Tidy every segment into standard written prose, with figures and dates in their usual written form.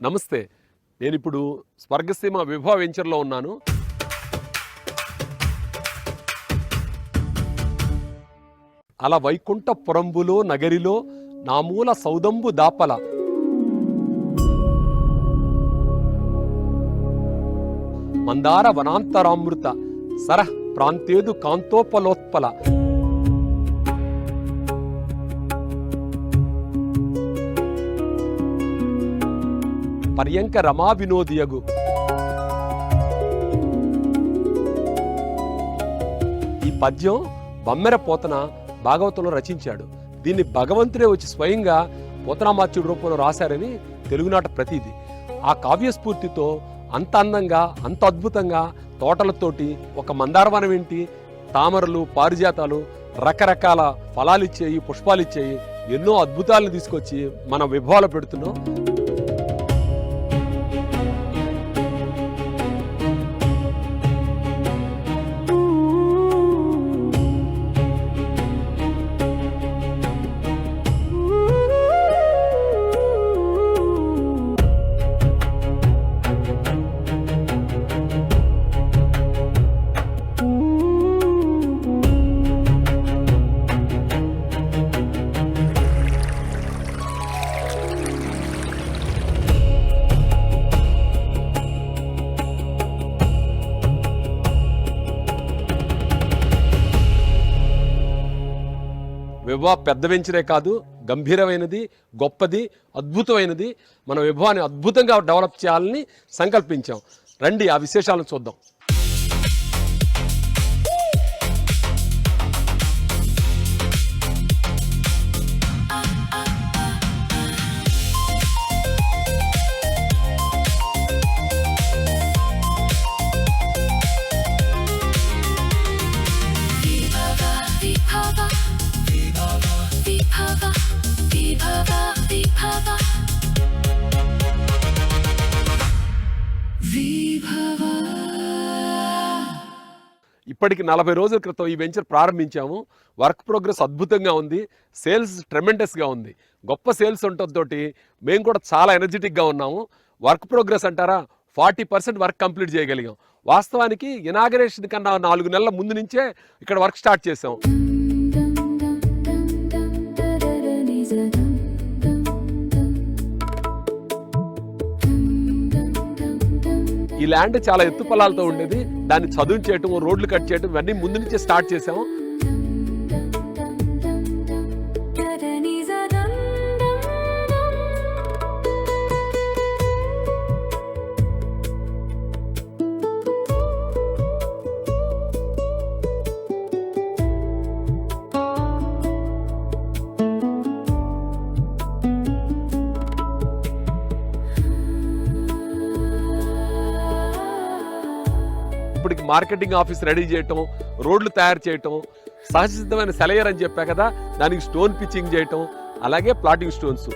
నమస్తే, నేను ఇప్పుడు స్వర్గసీమ విభవ వెంచర్లో ఉన్నాను. అలా వైకుంఠ పురంబులో నగరిలో నామూల సౌదంబు దాపల మందార వనాంతరామృత సరః ప్రాంతేదు కాంతోపలోత్పల పర్యంక రమా వినోదియగు. ఈ పద్యం బమ్మెర పోతన భాగవతంలో రచించాడు. దీన్ని భగవంతుడే వచ్చి స్వయంగా పోతనామాత్యుడి రూపంలో రాశారని తెలుగునాట ప్రతీది. ఆ కావ్యస్ఫూర్తితో అంత అందంగా అంత అద్భుతంగా తోటలతోటి ఒక మందారవనం ఏంటి, తామరలు, పారిజాతాలు, రకరకాల ఫలాలు ఇచ్చేయి, పుష్పాలు ఇచ్చేయి, ఎన్నో అద్భుతాలను తీసుకొచ్చి మన విభవాలు పెడుతున్నాం. విభవ పెద్ద వెంచరే కాదు, గంభీరమైనది, గొప్పది, అద్భుతమైనది. మన విభవాన్ని అద్భుతంగా డెవలప్ చేయాలని సంకల్పించాం. రండి ఆ విశేషాలను చూద్దాం. ఇప్పటికి 40 రోజుల క్రితం ఈ వెంచర్ ప్రారంభించాము. వర్క్ ప్రోగ్రెస్ అద్భుతంగా ఉంది. సేల్స్ ట్రెమెండస్గా ఉంది. గొప్ప సేల్స్ ఉండటంతో మేము కూడా చాలా ఎనర్జెటిక్గా ఉన్నాము. వర్క్ ప్రోగ్రెస్ అంటారా, 40% వర్క్ కంప్లీట్ చేయగలిగాం. వాస్తవానికి ఇనాగరేషన్ కన్నా 4 నెలల ముందు నుంచే ఇక్కడ వర్క్ స్టార్ట్ చేసాం. ఈ ల్యాండ్ చాలా ఎత్తు పొలాలతో ఉండేది. దాన్ని చదువు చేయటం, రోడ్లు కట్ చేయటం ఇవన్నీ ముందు నుంచే స్టార్ట్ చేసాము. ఇప్పటికి మార్కెటింగ్ ఆఫీస్ రెడీ చేయటం, రోడ్లు తయారు చేయటం, సహజసిద్ధమైన సెలయర్ అని చెప్పా కదా, దానికి స్టోన్ పిచ్చింగ్ చేయటం, అలాగే ప్లాటింగ్ స్టోన్స్.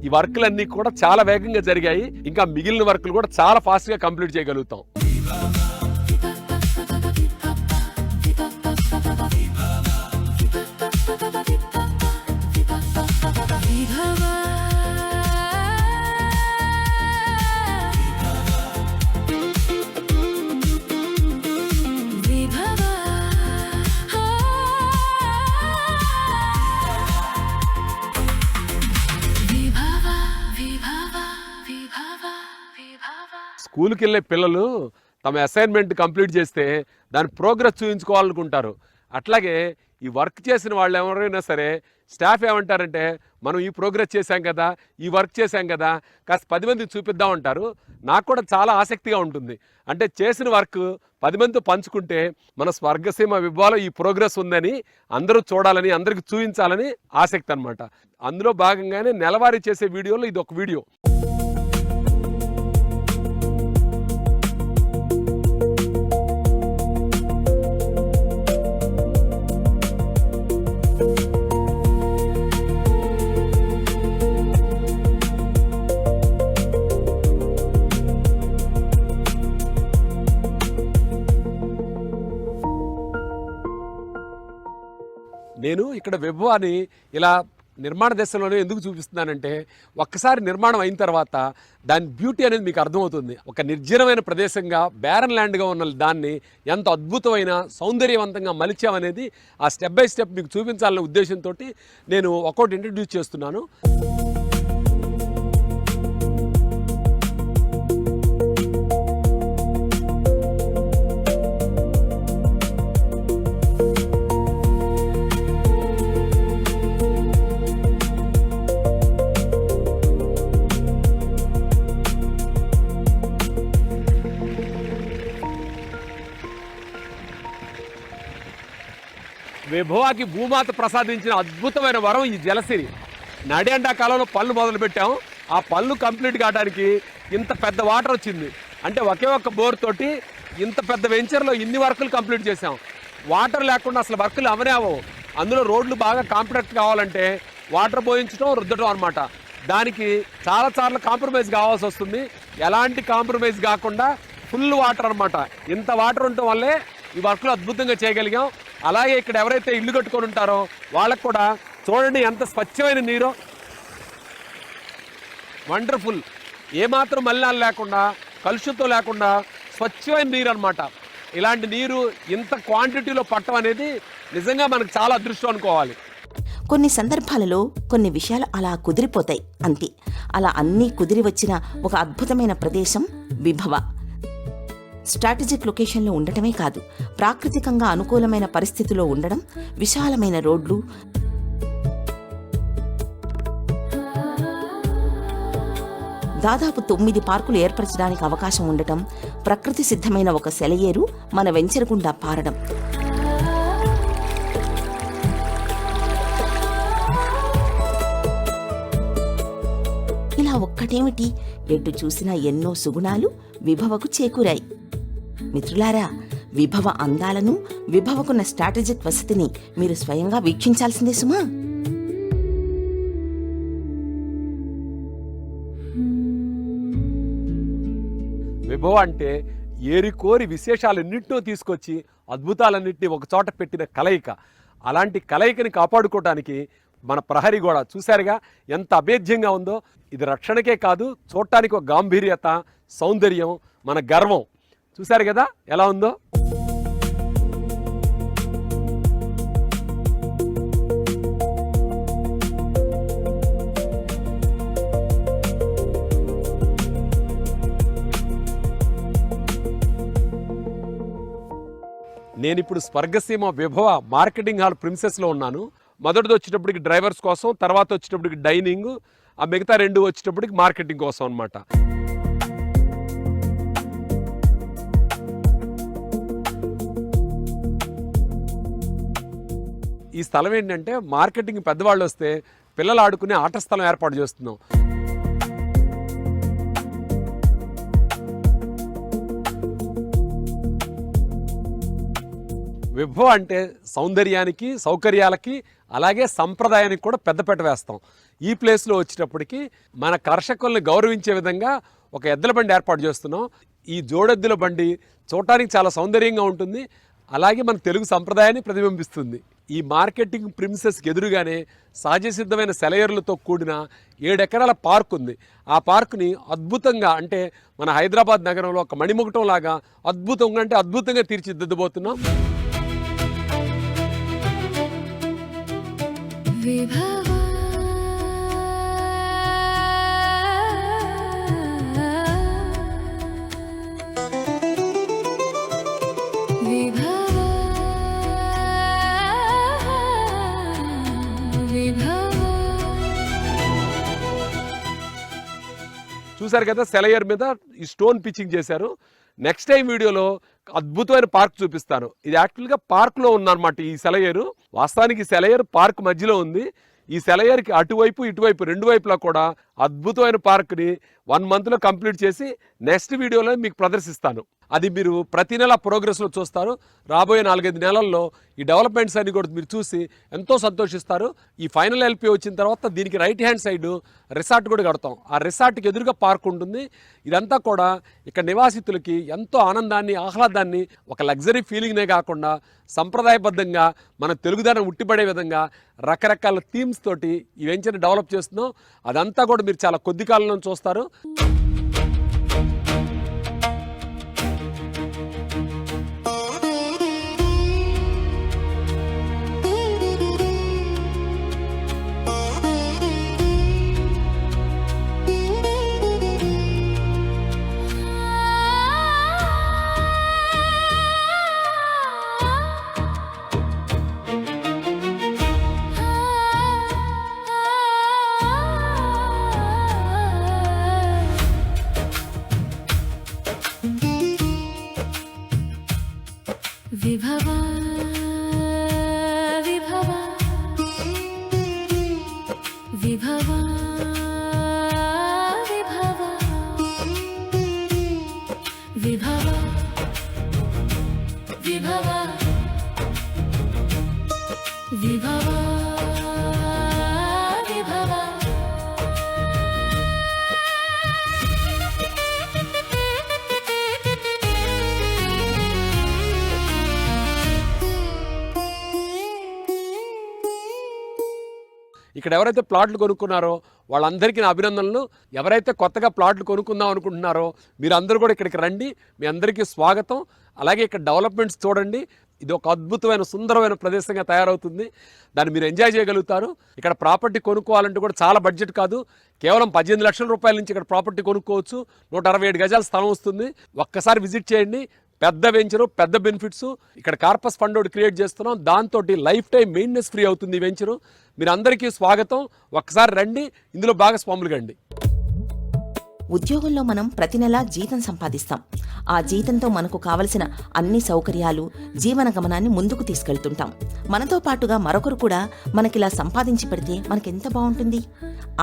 ఈ వర్క్లన్నీ కూడా చాలా వేగంగా జరిగాయి. ఇంకా మిగిలిన వర్క్లు కూడా చాలా ఫాస్ట్గా కంప్లీట్ చేయగలుగుతాం. స్కూల్కి వెళ్ళే పిల్లలు తమ అసైన్మెంట్ కంప్లీట్ చేస్తే దాని ప్రోగ్రెస్ చూపించుకోవాలనుకుంటారు. అట్లాగే ఈ వర్క్ చేసిన వాళ్ళు ఎవరైనా సరే స్టాఫ్ ఏమంటారంటే, మనం ఈ ప్రోగ్రెస్ చేశాం కదా, ఈ వర్క్ చేశాం కదా, కాస్త 10 మందికి చూపిద్దాం అంటారు. నాకు కూడా చాలా ఆసక్తిగా ఉంటుంది. అంటే చేసిన వర్క్ 10 మందితో పంచుకుంటే మన స్వర్గసీమ విభవాలో ఈ ప్రోగ్రెస్ ఉందని అందరూ చూడాలని, అందరికి చూపించాలని ఆసక్తి అనమాట. అందులో భాగంగానే నెలవారీ చేసే వీడియోలో ఇది ఒక వీడియో. నేను ఇక్కడ విభవాన్ని ఇలా నిర్మాణ దశలోనే ఎందుకు చూపిస్తున్నానంటే ఒక్కసారి నిర్మాణం అయిన తర్వాత దాని బ్యూటీ అనేది మీకు అర్థమవుతుంది. ఒక నిర్జనమైన ప్రదేశంగా బ్యారన్ ల్యాండ్గా ఉన్న దాన్ని ఎంత అద్భుతమైన సౌందర్యవంతంగా మలిచామనేది ఆ స్టెప్ బై స్టెప్ మీకు చూపించాలనే ఉద్దేశంతో నేను ఒక్కొక్కటి ఇంట్రడ్యూస్ చేస్తున్నాను. విభవాకి భూమాత ప్రసాదించిన అద్భుతమైన వరం ఈ జలసిరి. నడి ఎండాకాలంలో పళ్ళు మొదలుపెట్టాము. ఆ పళ్ళు కంప్లీట్ కావడానికి ఇంత పెద్ద వాటర్ వచ్చింది. అంటే ఒకే ఒక్క బోర్ తోటి ఇంత పెద్ద వెంచర్లో ఇన్ని వర్కులు కంప్లీట్ చేసాం. వాటర్ లేకుండా అసలు వర్కులు అవనే అవ్వవు. అందులో రోడ్లు బాగా కాంపాక్ట్ కావాలంటే వాటర్ పోయించడం రుద్దడం అనమాట. దానికి చాలాసార్లు కాంప్రమైజ్ కావాల్సి వస్తుంది. ఎలాంటి కాంప్రమైజ్ కాకుండా ఫుల్ వాటర్ అనమాట. ఇంత వాటర్ ఉండటం వల్లే ఈ వర్క్లు అద్భుతంగా చేయగలిగాం. అలాగే ఇక్కడ ఎవరైతే ఇల్లు కట్టుకొని ఉంటారో వాళ్ళకు కూడా చూడండి ఎంత స్వచ్ఛమైన నీరో, వండర్ఫుల్. ఏమాత్రం మలినాలు లేకుండా కలుషితం లేకుండా స్వచ్ఛమైన నీరు అనమాట. ఇలాంటి నీరు ఇంత క్వాంటిటీలో పట్టడం అనేది నిజంగా మనకు చాలా అదృష్టం అనుకోవాలి. కొన్ని సందర్భాలలో కొన్ని విషయాలు అలా కుదిరిపోతాయి అంతే. అలా అన్నీ కుదిరి వచ్చిన ఒక అద్భుతమైన ప్రదేశం విభవ. స్ట్రాటజిక్ లొకేషన్లో ఉండటమే కాదు, ప్రాకృతికంగా అనుకూలమైన పరిస్థితిలో ఉండడం, విశాలమైన రోడ్లు, దాదాపు 9 పార్కులు ఏర్పరచడానికి అవకాశం ఉండటం, ప్రకృతి సిద్ధమైన ఒక సెలయేరు మన వెంచర్ గుండా పారడం, ఇలా ఒక్కటేమిటి ఎటు చూసినా ఎన్నో సుగుణాలు విభవకు చేకూరాయి. మిత్రులారా, విభవ అందాలను, విభవకున్న స్ట్రాటజిక్ వసతిని మీరు స్వయంగా వీక్షించాల్సిందే సుమా. విభవ అంటే ఏరికోరి విశేషాలన్నింటినో తీసుకొచ్చి అద్భుతాలన్నింటినీ ఒక చోట పెట్టిన కలయిక. అలాంటి కలయికని కాపాడుకోవటానికి మన ప్రహరీ గోడ చూశారుగా ఎంత అభేద్యంగా ఉందో. ఇది రక్షణకే కాదు, చూడటానికి ఒక గాంభీర్యత, సౌందర్యం, మన గర్వం. చూశారు కదా ఎలా ఉందో. నేను ఇప్పుడు స్వర్గసీమ విభవ మార్కెటింగ్ హాల్ ప్రిన్సెస్లో ఉన్నాను. మొదటిది వచ్చేటప్పటికి డ్రైవర్స్ కోసం, తర్వాత వచ్చేటప్పటికి డైనింగ్, ఆ మిగతా 2 వచ్చేటప్పటికి మార్కెటింగ్ కోసం అనమాట. ఈ స్థలం ఏంటంటే మార్కెటింగ్ పెద్దవాళ్ళు వస్తే పిల్లలు ఆడుకునే ఆట స్థలం ఏర్పాటు చేస్తున్నాం. విభవ అంటే సౌందర్యానికి, సౌకర్యాలకి, అలాగే సంప్రదాయానికి కూడా పెద్దపీట వేస్తాం. ఈ ప్లేస్లో వచ్చేటప్పటికి మన కర్షకుల్ని గౌరవించే విధంగా ఒక ఎద్దుల బండి ఏర్పాటు చేస్తున్నాం. ఈ జోడెద్దుల బండి చూడటానికి చాలా సౌందర్యంగా ఉంటుంది, అలాగే మన తెలుగు సంప్రదాయాన్ని ప్రతిబింబిస్తుంది. ఈ మార్కెటింగ్ ప్రిన్సెస్కి ఎదురుగానే సహజ సిద్ధమైన సెలయేర్లతో కూడిన 7 ఎకరాల పార్క్ ఉంది. ఆ పార్కుని అద్భుతంగా, అంటే మన హైదరాబాద్ నగరంలో ఒక మణిముకుటం లాగా అద్భుతంగా, అంటే అద్భుతంగా తీర్చిదిద్దబోతున్నాం. చూసారు కదా సెలయర్ మీద ఈ స్టోన్ పిచ్చింగ్ చేశారు. నెక్స్ట్ టైం వీడియోలో అద్భుతమైన పార్క్ చూపిస్తాను. ఇది యాక్చువల్గా పార్క్లో ఉందన్నమాట ఈ సెలయేరు. వాస్తవానికి సెలయేరు పార్క్ మధ్యలో ఉంది. ఈ సెలయేరుకి అటువైపు ఇటువైపు 2 వైపులా కూడా అద్భుతమైన పార్క్ని 1 monthలో కంప్లీట్ చేసి నెక్స్ట్ వీడియోలో మీకు ప్రదర్శిస్తాను. అది మీరు ప్రతి నెల ప్రోగ్రెస్లో చూస్తారు. రాబోయే 4-5 నెలల్లో ఈ డెవలప్మెంట్స్ అన్ని కూడా మీరు చూసి ఎంతో సంతోషిస్తారు. ఈ ఫైనల్ ఎల్పి వచ్చిన తర్వాత దీనికి రైట్ హ్యాండ్ సైడ్ రిసార్ట్ కూడా కడతాం. ఆ రిసార్ట్కి ఎదురుగా పార్క్ ఉంటుంది. ఇదంతా కూడా ఇక్కడ నివాసితులకి ఎంతో ఆనందాన్ని, ఆహ్లాదాన్ని, ఒక లగ్జరీ ఫీలింగ్నే కాకుండా సంప్రదాయబద్ధంగా మన తెలుగుదనం ఉట్టిపడే విధంగా రకరకాల థీమ్స్ తోటి ఈ వెంచర్ని డెవలప్ చేస్తున్నాం. అదంతా కూడా మీరు చాలా కొద్ది కాలంలో చూస్తారు. విభవా విభవా విభవా విభవా విభవా విభవా విభవా విభవా ఇక్కడ ఎవరైతే ప్లాట్లు కొనుక్కున్నారో వాళ్ళందరికీ నా అభినందనలు. ఎవరైతే కొత్తగా ప్లాట్లు కొనుక్కుందాం అనుకుంటున్నారో మీరందరూ కూడా ఇక్కడికి రండి. మీ అందరికీ స్వాగతం. అలాగే ఇక్కడ డెవలప్మెంట్స్ చూడండి. ఇది ఒక అద్భుతమైన సుందరమైన ప్రదేశంగా తయారవుతుంది. దాన్ని మీరు ఎంజాయ్ చేయగలుగుతారు. ఇక్కడ ప్రాపర్టీ కొనుక్కోవాలంటే కూడా చాలా బడ్జెట్ కాదు. కేవలం 18 లక్షల రూపాయల నుంచి ఇక్కడ ప్రాపర్టీ కొనుక్కోవచ్చు. 167 గజాల స్థలం వస్తుంది. ఒక్కసారి విజిట్ చేయండి. పెద్ద వెంచరు, పెద్ద బెనిఫిట్స్. ఇక్కడ కార్పస్ ఫండ్ ఒకటి క్రియేట్ చేస్తున్నాం. దాంతో లైఫ్ టైం మెయింటెనెన్స్ ఫ్రీ అవుతుంది ఈ వెంచరు. మీరు అందరికీ స్వాగతం. ఒక్కసారి రండి, ఇందులో భాగస్వాములు కండి. ఉద్యోగంలో మనం ప్రతి నెలా జీతం సంపాదిస్తాం. ఆ జీతంతో మనకు కావలసిన అన్ని సౌకర్యాలు, జీవన గమనాన్ని ముందుకు తీసుకెళ్తుంటాం. మనతో పాటుగా మరొకరు కూడా మనకిలా సంపాదించి పెడితే మనకెంత బాగుంటుంది.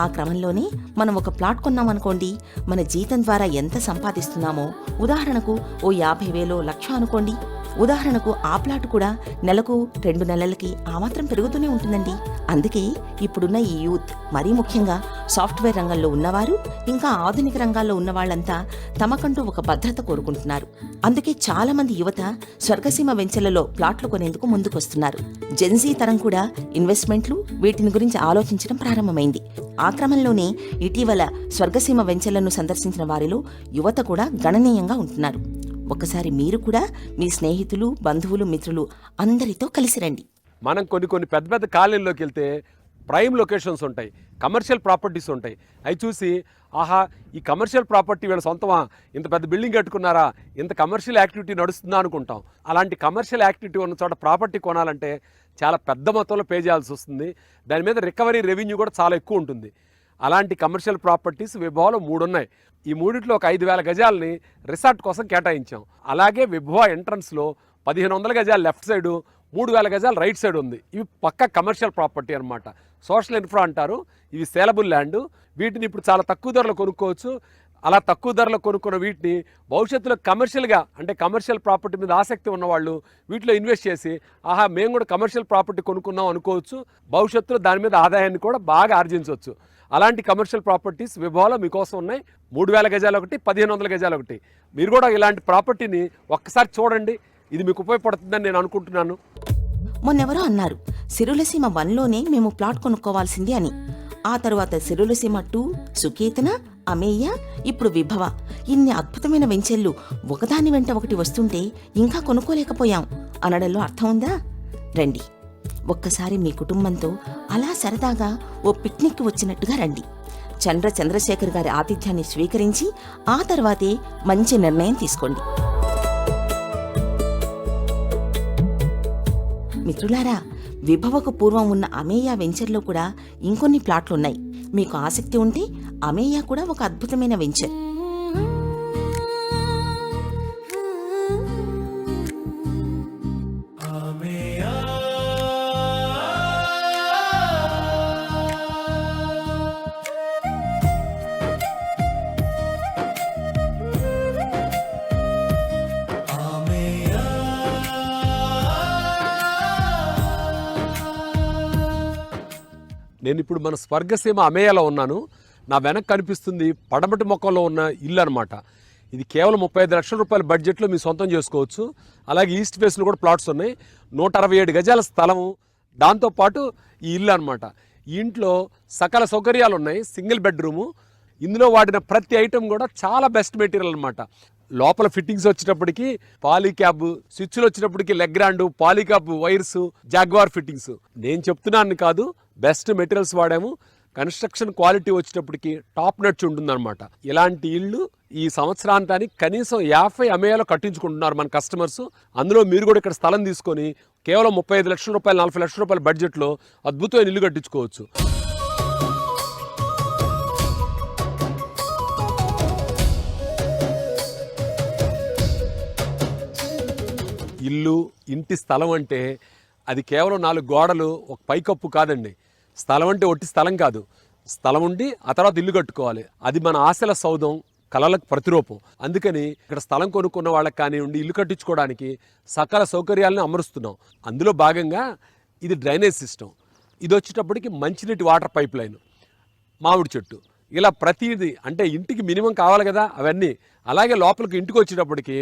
ఆ క్రమంలోనే మనం ఒక ప్లాట్ కొన్నామనుకోండి, మన జీతం ద్వారా ఎంత సంపాదిస్తున్నామో, ఉదాహరణకు ఓ 50,000 లక్ష అనుకోండి. ఉదాహరణకు ఆ ప్లాట్ కూడా నెలకు 2 నెలలకి ఆ మాత్రం పెరుగుతూనే ఉంటుందండి. అందుకే ఇప్పుడున్న ఈ యూత్, మరీ ముఖ్యంగా సాఫ్ట్వేర్ రంగంలో ఉన్నవారు, ఇంకా ఆధునిక రంగాల్లో ఉన్న వాళ్ళంతా తమకంటూ ఒక భద్రత కోరుకుంటున్నారు. అందుకే చాలా మంది యువత స్వర్గసీమ వెంచర్లలో ప్లాట్లు కొనేందుకు ముందుకొస్తున్నారు. జెన్జీ తరం కూడా ఇన్వెస్ట్మెంట్లు, వీటిని గురించి ఆలోచించడం ప్రారంభమైంది. ఆ క్రమంలోనే ఇటీవల స్వర్గసీమ వెంచర్లను సందర్శించిన వారిలో యువత కూడా గణనీయంగా ఉంటున్నారు. ఒకసారి మీరు కూడా మీ స్నేహితులు, బంధువులు, మిత్రులు అందరితో కలిసి రండి. మనం కొన్ని పెద్ద పెద్ద కాలనీలోకి వెళ్తే ప్రైమ్ లొకేషన్స్ ఉంటాయి, కమర్షియల్ ప్రాపర్టీస్ ఉంటాయి. అవి చూసి ఆహా, ఈ కమర్షియల్ ప్రాపర్టీ వీళ్ళ సొంతమా, ఇంత పెద్ద బిల్డింగ్ కట్టుకున్నారా, ఇంత కమర్షియల్ యాక్టివిటీ నడుస్తుందా అనుకుంటాం. అలాంటి కమర్షియల్ యాక్టివిటీ ఉన్న చోట ప్రాపర్టీ కొనాలంటే చాలా పెద్ద మొత్తంలో పే చేయాల్సి వస్తుంది. దాని మీద రికవరీ రెవెన్యూ కూడా చాలా ఎక్కువ ఉంటుంది. అలాంటి కమర్షియల్ ప్రాపర్టీస్ విభవాలో 3 ఉన్నాయి. ఈ మూడిట్లో ఒక 5,000 గజాలని రిసార్ట్ కోసం కేటాయించాం. అలాగే విభవ ఎంట్రన్స్లో 1,500 గజాలు లెఫ్ట్ సైడు, 3,000 గజాలు రైట్ సైడ్ ఉంది. ఇవి పక్క కమర్షియల్ ప్రాపర్టీ అనమాట. సోషల్ ఇన్ఫ్రా అంటారు. ఇవి సేలబుల్ ల్యాండ్. వీటిని ఇప్పుడు చాలా తక్కువ ధరలో కొనుక్కోవచ్చు. అలా తక్కువ ధరలో కొనుక్కున్న వీటిని భవిష్యత్తులో కమర్షియల్గా, అంటే కమర్షియల్ ప్రాపర్టీ మీద ఆసక్తి ఉన్నవాళ్ళు వీటిలో ఇన్వెస్ట్ చేసి ఆహా, మేము కూడా కమర్షియల్ ప్రాపర్టీ కొనుక్కున్నాం అనుకోవచ్చు. భవిష్యత్తులో దాని మీద ఆదాయాన్ని కూడా బాగా ఆర్జించవచ్చు. అలాంటి కమర్షియల్ ప్రాపర్టీస్ విభవాలో మీకోసం ఉన్నాయి. 3,000 గజాలు ఒకటి, 1,500 గజాలు ఒకటి. మీరు కూడా ఇలాంటి ప్రాపర్టీని ఒక్కసారి చూడండి. ఇది మీకు ఉపయోగపడుతుందని నేను అనుకుంటున్నాను. మొన్నెవరో అన్నారు, సిరులసీమ 1లోనే మేము ప్లాట్ కొనుక్కోవాల్సింది అని. ఆ తరువాత సిరులసీమ 2, సుకేతన, అమేయ, ఇప్పుడు విభవ, ఇన్ని అద్భుతమైన వెంచర్లు ఒకదాని వెంట ఒకటి వస్తుంటే ఇంకా కొనుక్కోలేకపోయాం అనడంలో అర్థం ఉందా? రండి, ఒక్కసారి మీ కుటుంబంతో అలా సరదాగా ఓ పిక్నిక్ వచ్చినట్టుగా రండి. చంద్రశేఖర్ గారి ఆతిథ్యాన్ని స్వీకరించి ఆ తర్వాతే మంచి నిర్ణయం తీసుకోండి. మిత్రులారా, విభవకు పూర్వం ఉన్న అమేయ వెంచర్లో కూడా ఇంకొన్ని ప్లాట్లున్నాయి. మీకు ఆసక్తి ఉంటే అమేయ కూడా ఒక అద్భుతమైన వెంచర్. నేను ఇప్పుడు మన స్వర్గసీమ అమేయాలో ఉన్నాను. నా వెనక కనిపిస్తుంది పడమటి మొక్కలో ఉన్న ఇల్లు అనమాట. ఇది కేవలం 35 లక్షల రూపాయల బడ్జెట్లో మీ సొంతం చేసుకోవచ్చు. అలాగే ఈస్ట్ ఫేస్లో కూడా ప్లాట్స్ ఉన్నాయి. 167 గజాల స్థలము, దాంతోపాటు ఈ ఇల్లు అనమాట. ఈ ఇంట్లో సకల సౌకర్యాలు ఉన్నాయి. Single bedroom. ఇందులో వాడిన ప్రతి ఐటెం కూడా చాలా బెస్ట్ మెటీరియల్ అనమాట. లోపల ఫిట్టింగ్స్ వచ్చేటప్పటికి పాలీక్యాబ్, స్విచ్లు వచ్చేటప్పటికి Legrand, Polycab wires, jaguar fittings. నేను చెప్తున్నాను కాదు, బెస్ట్ మెటీరియల్స్ వాడాము. కన్స్ట్రక్షన్ క్వాలిటీ వచ్చేటప్పటికి టాప్ నట్స్ ఉంటుందన్నమాట. ఇలాంటి ఇళ్ళు ఈ సంవత్సరాంతానికి కనీసం 50 అమేయాలో కట్టించుకుంటున్నారు మన కస్టమర్స్. అందులో మీరు కూడా ఇక్కడ స్థలం తీసుకొని కేవలం 35 లక్షల రూపాయలు, 40 లక్షల రూపాయల బడ్జెట్లో అద్భుతమైన ఇల్లు కట్టించుకోవచ్చు. ఇల్లు, ఇంటి స్థలం అంటే అది కేవలం 4 గోడలు, ఒక పైకప్పు కాదండి. స్థలం అంటే ఒట్టి స్థలం కాదు. స్థలం ఉండి ఆ తర్వాత ఇల్లు కట్టుకోవాలి. అది మన ఆశల సౌధం, కళలకు ప్రతిరూపం. అందుకని ఇక్కడ స్థలం కొనుక్కున్న వాళ్ళకి కానివ్వండి, ఇల్లు కట్టించుకోవడానికి సకల సౌకర్యాలను అమరుస్తున్నాం. అందులో భాగంగా ఇది డ్రైనేజ్ సిస్టమ్, ఇది వచ్చేటప్పటికి మంచినీటి వాటర్ పైప్ లైన్, మామిడి చెట్టు, ఇలా ప్రతిదీ అంటే ఇంటికి మినిమం కావాలి కదా అవన్నీ. అలాగే లోపలికి ఇంటికి వచ్చేటప్పటికి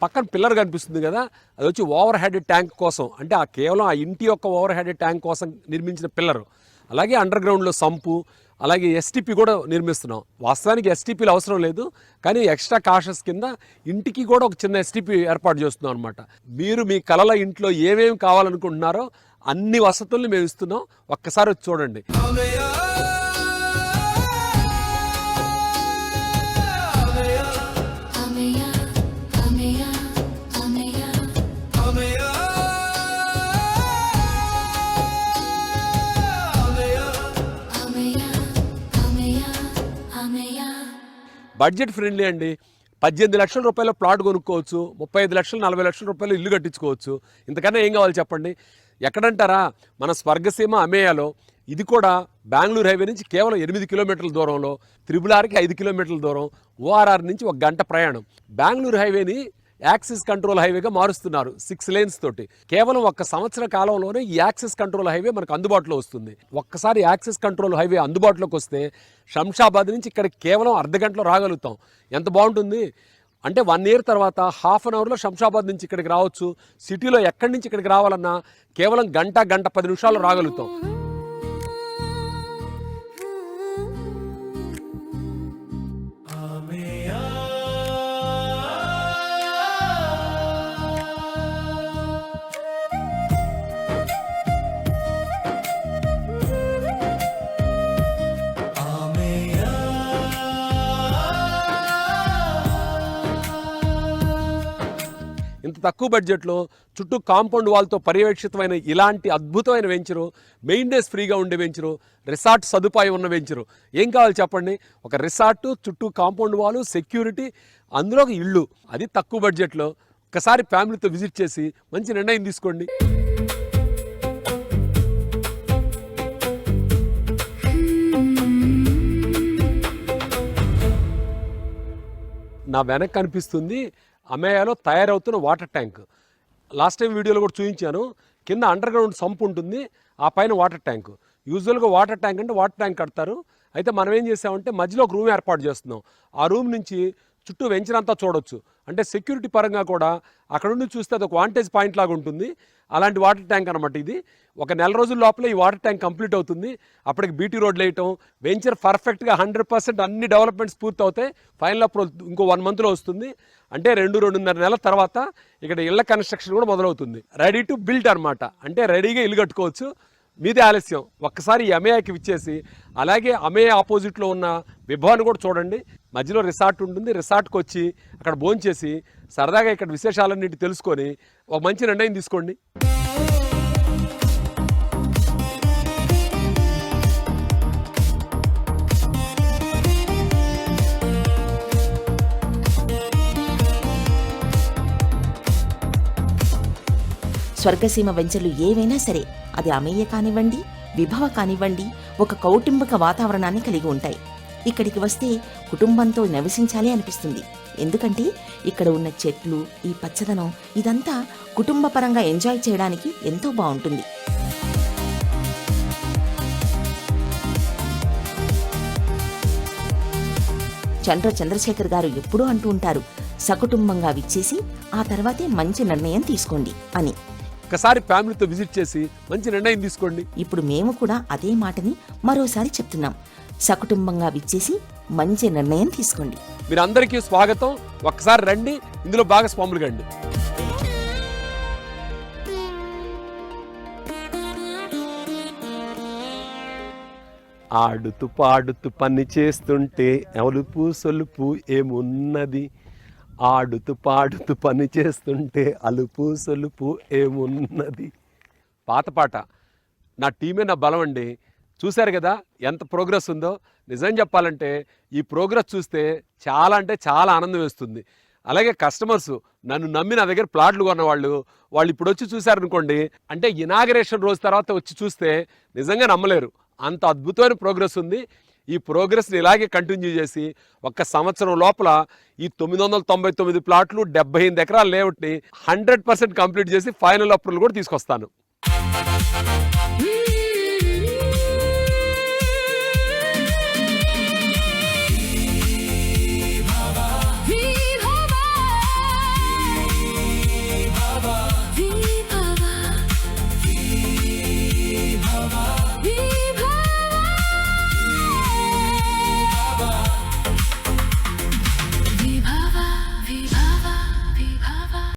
పక్కన పిల్లర్ కనిపిస్తుంది కదా, అది వచ్చి ఓవర్ హెడ్ ట్యాంక్ కోసం, అంటే ఆ కేవలం ఆ ఇంటి యొక్క ఓవర్ హెడ్ ట్యాంక్ కోసం నిర్మించిన పిల్లరు. అలాగే అండర్ గ్రౌండ్లో సంపు, అలాగే ఎస్టీపీ కూడా నిర్మిస్తున్నాం. వాస్తవానికి ఎస్టీపీలు అవసరం లేదు, కానీ ఎక్స్ట్రా కాషస్ కింద ఇంటికి కూడా ఒక చిన్న ఎస్టీపీ ఏర్పాటు చేస్తున్నాం అనమాట. మీరు మీ కలల ఇంట్లో ఏమేమి కావాలనుకుంటున్నారో అన్ని వసతుల్ని మేము ఇస్తున్నాం. ఒక్కసారి వచ్చి చూడండి. బడ్జెట్ ఫ్రెండ్లీ అండి. 18 లక్షల రూపాయల ప్లాట్ కొనుక్కోవచ్చు, 35 లక్షలు, 40 లక్షల రూపాయలు ఇల్లు కట్టించుకోవచ్చు. ఇంతకన్నా ఏం కావాలి చెప్పండి? ఎక్కడంటారా? మన స్వర్గసీమ అమేయాలో. ఇది కూడా బెంగళూరు హైవే నుంచి కేవలం 8 కిలోమీటర్ల దూరంలో, త్రిబుల్-ఆర్కి 5 కిలోమీటర్ల దూరం, ORR నుంచి 1 గంట ప్రయాణం. బెంగళూరు హైవేని యాక్సిస్ కంట్రోల్ హైవేగా మారుస్తున్నారు 6 లేన్స్ తోటి. కేవలం 1 సంవత్సర కాలంలోనే ఈ యాక్సిస్ కంట్రోల్ హైవే మనకు అందుబాటులో వస్తుంది. ఒక్కసారి యాక్సిస్ కంట్రోల్ హైవే అందుబాటులోకి వస్తే శంషాబాద్ నుంచి ఇక్కడ కేవలం అర్ధ గంటలో రాగలుగుతాం. ఎంత బాగుంటుంది అంటే 1 ఇయర్ తర్వాత ½ అన్ అవర్లో శంషాబాద్ నుంచి ఇక్కడికి రావచ్చు. సిటీలో ఎక్కడి నుంచి ఇక్కడికి రావాలన్నా కేవలం గంట 10 నిమిషాల్లో రాగలుగుతాం. ఇంత తక్కువ బడ్జెట్లో చుట్టూ కాంపౌండ్ వాల్తో పర్యవేక్షితమైన ఇలాంటి అద్భుతమైన వెంచరు, మెయింటెనెన్స్ ఫ్రీగా ఉండే వెంచరు, రిసార్ట్ సదుపాయం ఉన్న వెంచరు. ఏం కావాలి చెప్పండి? ఒక రిసార్టు, చుట్టూ కాంపౌండ్ వాలు, సెక్యూరిటీ, అందులో ఒక ఇల్లు, అది తక్కువ బడ్జెట్లో. ఒకసారి ఫ్యామిలీతో విజిట్ చేసి మంచి నిర్ణయం తీసుకోండి. నా వెనక కనిపిస్తుంది అమేయాలో తయారవుతున్న వాటర్ ట్యాంక్. లాస్ట్ టైం వీడియోలో కూడా చూపించాను. కింద అండర్ గ్రౌండ్ సంప్ ఉంటుంది, ఆ పైన వాటర్ ట్యాంక్. యూజువల్గా వాటర్ ట్యాంక్ అంటే వాటర్ ట్యాంక్ కడతారు. అయితే మనం ఏం చేసామంటే మధ్యలో ఒక రూమ్ ఏర్పాటు చేస్తున్నాం. ఆ రూమ్ నుంచి చుట్టూ వెంచర్ అంతా చూడొచ్చు. అంటే సెక్యూరిటీ పరంగా కూడా అక్కడ నుండి చూస్తే అది ఒక వాంటేజ్ పాయింట్ లాగా ఉంటుంది. అలాంటి వాటర్ ట్యాంక్ అనమాట ఇది. 1 నెల రోజుల లోపల ఈ వాటర్ ట్యాంక్ కంప్లీట్ అవుతుంది. అప్పటికి బీటీ రోడ్లు వేయటం, వెంచర్ పర్ఫెక్ట్గా 100% అన్ని డెవలప్మెంట్స్ పూర్తి అవుతాయి. ఫైనల్ అప్రూవల్ ఇంకో 1 మంత్లో వస్తుంది. అంటే 2-2.5 నెలల తర్వాత ఇక్కడ ఇళ్ల కన్స్ట్రక్షన్ కూడా మొదలవుతుంది. రెడీ టు బిల్డ్ అనమాట. అంటే రెడీగా ఇల్లు కట్టుకోవచ్చు. మీదే ఆలస్యం. ఒక్కసారి ఈ అమేయాకి విచ్చేసి, అలాగే అమేయా ఆపోజిట్లో ఉన్న విభవాన్ని కూడా చూడండి. మధ్యలో రిసార్ట్ ఉంటుంది. రిసార్ట్కి వచ్చి అక్కడ భోంచేసి సరదాగా ఇక్కడ విశేషాలన్నింటి తెలుసుకొని ఒక మంచి నిర్ణయం తీసుకోండి. స్వర్గసీమ వెంచర్లు ఏవైనా సరే, అది అమేయ కానివ్వండి, విభవ కానివ్వండి, ఒక కౌటుంబిక వాతావరణాన్ని కలిగి ఉంటాయి. ఇక్కడికి వస్తే కుటుంబంతో నివసించాలి అనిపిస్తుంది. ఎందుకంటే ఇక్కడ ఉన్న చెట్లు, ఈ పచ్చదనం, ఇదంతా కుటుంబ పరంగా ఎంజాయ్ చేయడానికి ఎంతో బాగుంటుంది. చంద్రశేఖర్ గారు ఎప్పుడూ అంటూ ఉంటారు, సకుటుంబంగా విచ్చేసి ఆ తర్వాతే మంచి నిర్ణయం తీసుకోండి అని. ఒకసారి ఫ్యామిలీతో విజిట్ చేసి మంచి నిర్ణయం తీసుకోండి. ఇప్పుడు మేము కూడా అదే మాటని మరోసారి చెప్తున్నాం. సకుటుంబంగా విచ్చేసి మంచి నిర్ణయం తీసుకోండి. మీరందరికీ స్వాగతం. ఒక్కసారి రండి, ఇందులో భాగస్వాములు కండి. ఆడుతూ పాడుతూ పని చేస్తుంటే అలుపు సొలుపు ఏమున్నది, ఆడుతూ పాడుతూ పని చేస్తుంటే అలుపు సొలుపు ఏమున్నది. పాత పాట. నా టీమే నా బలం అండి. చూశారు కదా ఎంత ప్రోగ్రెస్ ఉందో. నిజం చెప్పాలంటే ఈ ప్రోగ్రెస్ చూస్తే చాలా అంటే చాలా ఆనందం వేస్తుంది. అలాగే కస్టమర్స్ నన్ను నమ్మి నా దగ్గర ప్లాట్లు కొన్నవాళ్ళు ఇప్పుడు వచ్చి చూశారనుకోండి, అంటే ఇనాగరేషన్ రోజు తర్వాత వచ్చి చూస్తే నిజంగా నమ్మలేరు, అంత అద్భుతమైన ప్రోగ్రెస్ ఉంది. ఈ ప్రోగ్రెస్ని ఇలాగే కంటిన్యూ చేసి 1 సంవత్సరం లోపల ఈ 999 ప్లాట్లు 78 ఎకరాల లేఅవుట్ని 100% కంప్లీట్ చేసి ఫైనల్ అప్రూవల్ కూడా తీసుకొస్తాను.